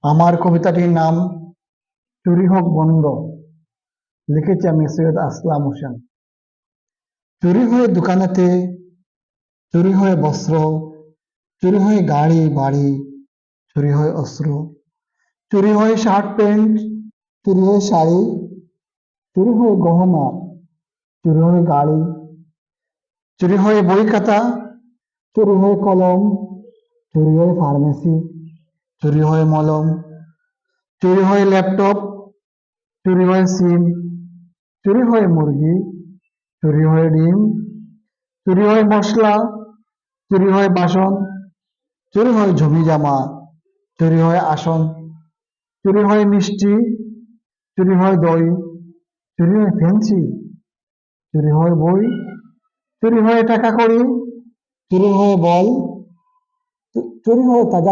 আমার কবিতাটির নাম চুরি হোক বন্ধ। লিখেছি আমি সৈয়দ আসলাম হোসেন। চুরি হয়ে দোকানেতে, চুরি হয়ে বস্ত্র, চুরি হয়ে গাড়ি বাড়ি, চুরি হয়ে অস্ত্র, চুরি হয়ে শার্ট প্যান্ট, চুরি হয়ে শাড়ি, চুরি হয়ে গহনা, চুরি হয়ে গাড়ি, চুরি হয়ে বই খাতা, চুরি হয়ে কলম, চুরি হয়ে ফার্মেসি, চুরি হয়ে মলম, চুরি হয়ে ল্যাপটপ, চুরি হয়ে সিম, চুরি হয়ে মুরগি, চুরি হয়ে ডিম, চুরি হয়ে মশলা, চুরি হয়ে বাসন, চুরি হয়ে জমি জামা, চুরি হয়ে আসন, চুরি হয়ে মিষ্টি, চুরি হয়ে দই, চুরি হয়ে ফেন্সি, চুরি হয়ে বই, চুরি হয়ে টাকা কড়ি, চুরি হয়ে বল, চুরি হয়ে তাজা